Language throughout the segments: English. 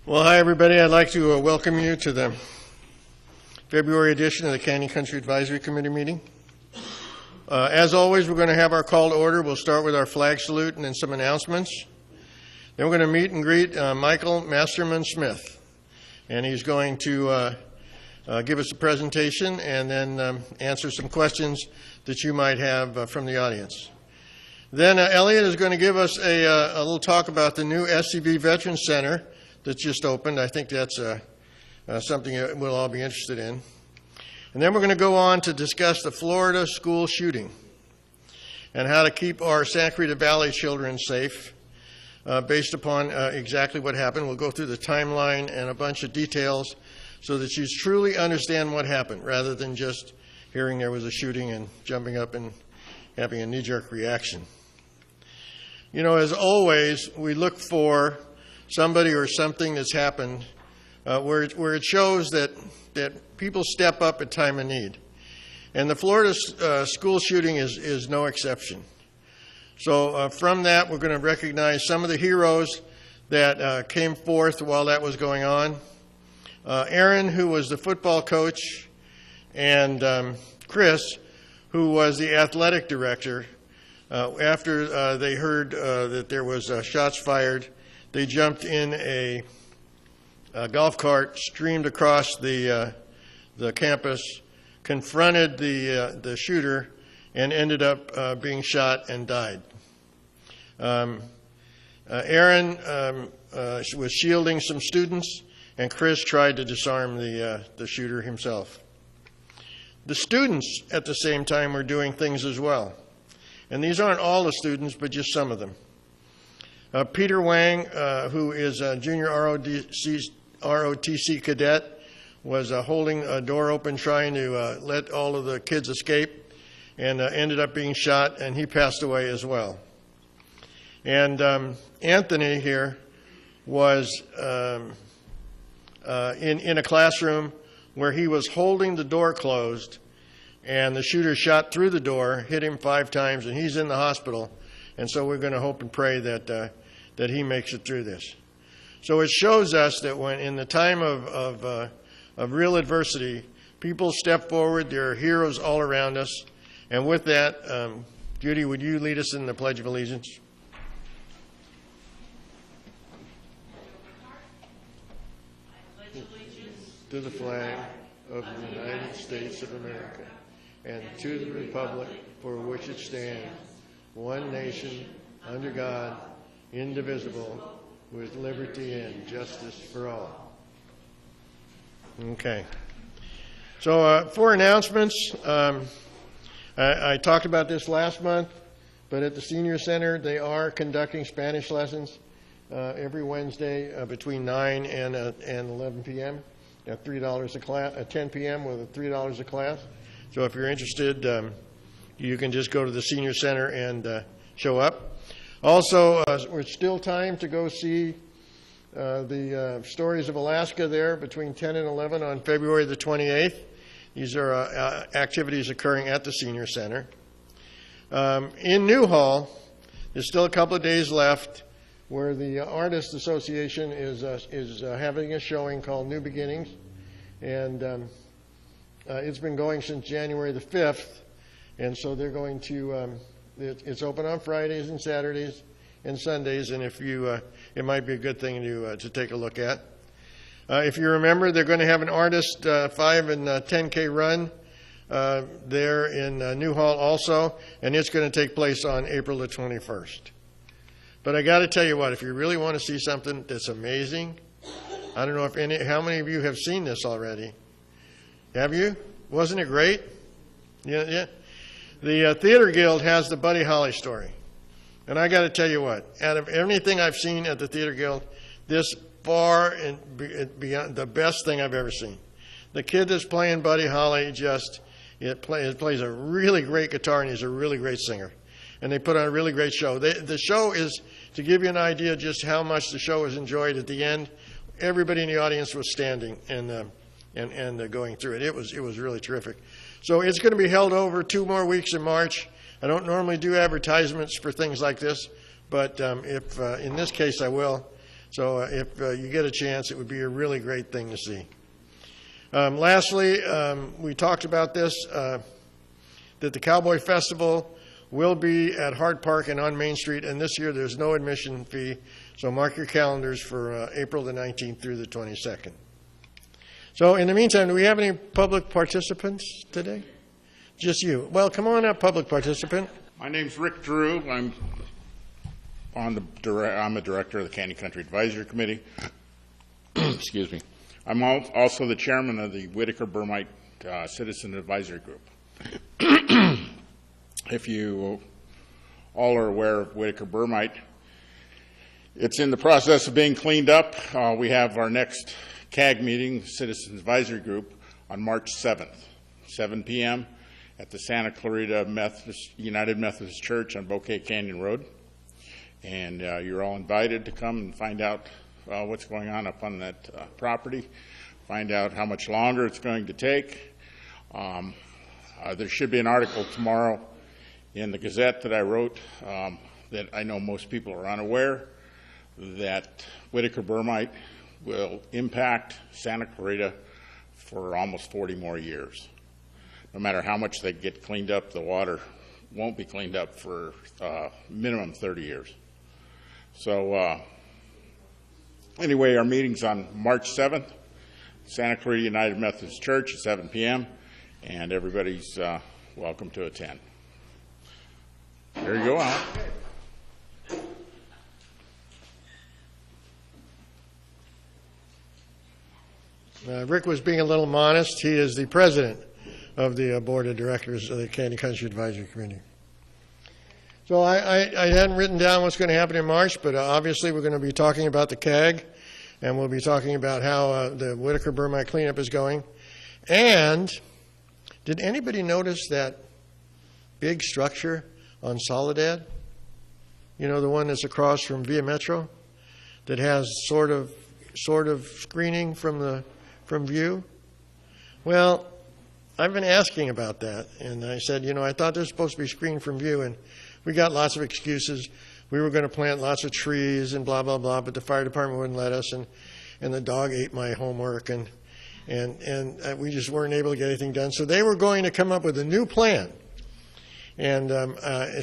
Well, hi everybody. I'd like to welcome you to the February edition of the Canyon Country Advisory Committee meeting. As always, we're going to have our call to order. We'll start with our flag salute and then some announcements. Then we're going to meet and greet Michael Masterman Smith, and he's going to give us a presentation and then answer some questions that you might have from the audience. Then Elliot is going to give us a little talk about the new SCV Veterans Center that's just opened. I think that's something that we'll all be interested in. And then we're going to go on to discuss the Florida school shooting and how to keep our Santa Clarita Valley children safe based upon exactly what happened. We'll go through the timeline and a bunch of details so that you truly understand what happened rather than just hearing there was a shooting and jumping up and having a knee-jerk reaction. You know, as always, we look for somebody or something that's happened where it shows that people step up at time of need. And the Florida school shooting is no exception. So from that, we're going to recognize some of the heroes that came forth while that was going on. Aaron, who was the football coach, and Chris, who was the athletic director. After they heard that there was shots fired, they jumped in a golf cart, streamed across the campus, confronted the shooter, and ended up being shot and died. Aaron was shielding some students, and Chris tried to disarm the shooter himself. The students, at the same time, were doing things as well. And these aren't all the students, but just some of them. Peter Wang, who is a junior ROTC cadet, was holding a door open trying to let all of the kids escape and ended up being shot, and he passed away as well. And Anthony here was in a classroom where he was holding the door closed, and the shooter shot through the door, hit him 5 times, and he's in the hospital. And so we're going to hope and pray that he makes it through this. So it shows us that when in the time of real adversity, people step forward. There are heroes all around us. And with that, Judy, would you lead us in the Pledge of Allegiance? To the flag of the United States of America, and to the republic for which it stands, one nation, under God, indivisible, with liberty and justice for all. Okay. So for announcements, I talked about this last month, but at the Senior Center, they are conducting Spanish lessons every Wednesday between 9 and 11 p.m. at $3 a class, at 10 p.m. with $3 a class. So if you're interested, you can just go to the Senior Center and show up. Also, there's still time to go see the Stories of Alaska there between 10 and 11 on February the 28th. These are activities occurring at the Senior Center. In Newhall, there's still a couple of days left where the Artists Association is having a showing called New Beginnings. And it's been going since January the 5th. And so they're going to, it's open on Fridays and Saturdays and Sundays. And if you, it might be a good thing to take a look at. If you remember, they're going to have an artist 5 and 10K run there in Newhall also. And it's going to take place on April the 21st. But I got to tell you what, if you really want to see something that's amazing, I don't know if how many of you have seen this already. Have you? Wasn't it great? Yeah. The Theater Guild has the Buddy Holly story. And I got to tell you what, out of anything I've seen at the Theater Guild, this far and beyond the best thing I've ever seen. The kid that's playing Buddy Holly plays a really great guitar, and he's a really great singer. And they put on a really great show. The show is, to give you an idea just how much the show was enjoyed at the end, everybody in the audience was standing and going through it. It was really terrific. So it's going to be held over 2 more weeks in March. I don't normally do advertisements for things like this, but if in this case I will. So if you get a chance, it would be a really great thing to see. Lastly, we talked about this, that the Cowboy Festival will be at Hart Park and on Main Street, and this year there's no admission fee, so mark your calendars for April the 19th through the 22nd. So in the meantime, do we have any public participants today? Just you. Well, come on up, public participant. My name's Rick Drew. I'm a director of the Canyon Country Advisory Committee. Excuse me. I'm also the chairman of the Whitaker-Burmite Citizen Advisory Group. If you all are aware of Whitaker-Burmite, it's in the process of being cleaned up. We have our next CAG meeting, Citizens Advisory Group, on March 7th, 7 p.m. at the Santa Clarita United Methodist Church on Bouquet Canyon Road. And you're all invited to come and find out what's going on up on that property, find out how much longer it's going to take. There should be an article tomorrow in the Gazette that I wrote that I know most people are unaware, that Whitaker-Burmite will impact Santa Clarita for almost 40 more years. No matter how much they get cleaned up, the water won't be cleaned up for minimum 30 years. So anyway, our meeting's on March 7th, Santa Clarita United Methodist Church at 7 p.m., and everybody's welcome to attend. There you go, Al. Rick was being a little modest. He is the president of the board of directors of the Canyon Country Advisory Committee. So I hadn't written down what's going to happen in March, but obviously we're going to be talking about the CAG, and we'll be talking about how the Whitaker-Burmite cleanup is going. And did anybody notice that big structure on Soledad? You know, the one that's across from Via Metro that has sort of screening from view? Well, I've been asking about that, and I said, you know, I thought this was supposed to be screened from view, and we got lots of excuses. We were going to plant lots of trees and blah, blah, blah, but the fire department wouldn't let us, and the dog ate my homework, and we just weren't able to get anything done. So they were going to come up with a new plan. And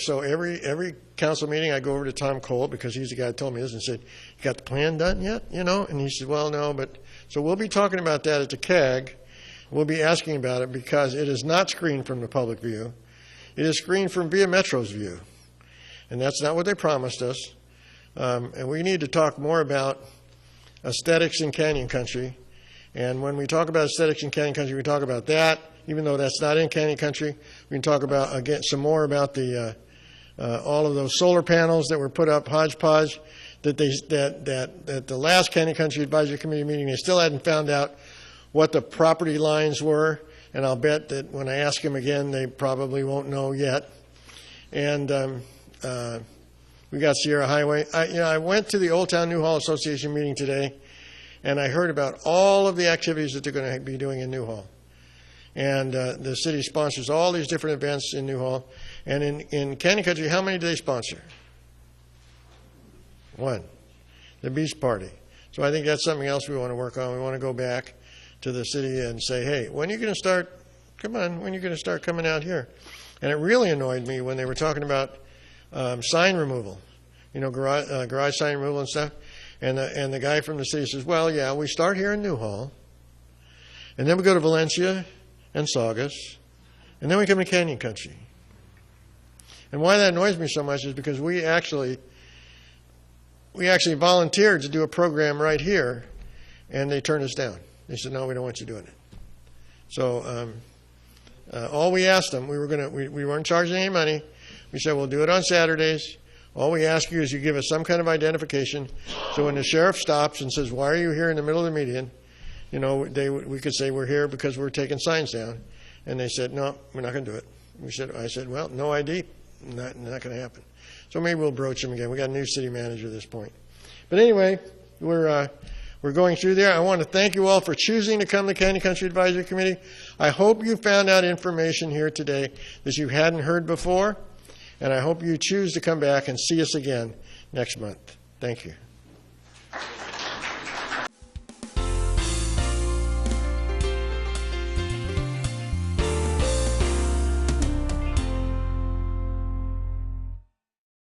so every council meeting, I go over to Tom Cole, because he's the guy that told me this, and said, you got the plan done yet? You know? And he said, well, no, but so we'll be talking about that at the CAG. We'll be asking about it because it is not screened from the public view. It is screened from Via Metro's view. And that's not what they promised us. And we need to talk more about aesthetics in Canyon Country. And when we talk about aesthetics in Canyon Country, we talk about that. Even though that's not in Canyon Country, we can talk about, again, some more about the all of those solar panels that were put up, hodgepodge, that the last Canyon Country Advisory Committee meeting, they still hadn't found out what the property lines were, and I'll bet that when I ask them again, they probably won't know yet. And we got Sierra Highway. I went to the Old Town New Hall Association meeting today, and I heard about all of the activities that they're going to be doing in New Hall. And the city sponsors all these different events in New Hall. And in Canyon Country, how many do they sponsor? One, the Beach Party. So I think that's something else we want to work on. We want to go back to the city and say, hey, when are you going to start, come on, when are you going to start coming out here? And it really annoyed me when they were talking about sign removal, you know, garage sign removal and stuff. And the guy from the city says, well, yeah, we start here in New Hall, and then we go to Valencia and Saugus, and then we come to Canyon Country. And why that annoys me so much is because we actually volunteered to do a program right here, and they turned us down. They said, no, we don't want you doing it. So all we asked them, we weren't charging any money. We said, we'll do it on Saturdays. All we ask you is you give us some kind of identification. So when the sheriff stops and says, why are you here in the middle of the median? You know, we could say we're here because we're taking signs down. And they said, no, we're not going to do it. I said, well, no ID, not going to happen. So maybe we'll broach them again. We got a new city manager at this point. But anyway, we're going through there. I want to thank you all for choosing to come to Canyon Country Advisory Committee. I hope you found out information here today that you hadn't heard before, and I hope you choose to come back and see us again next month. Thank you.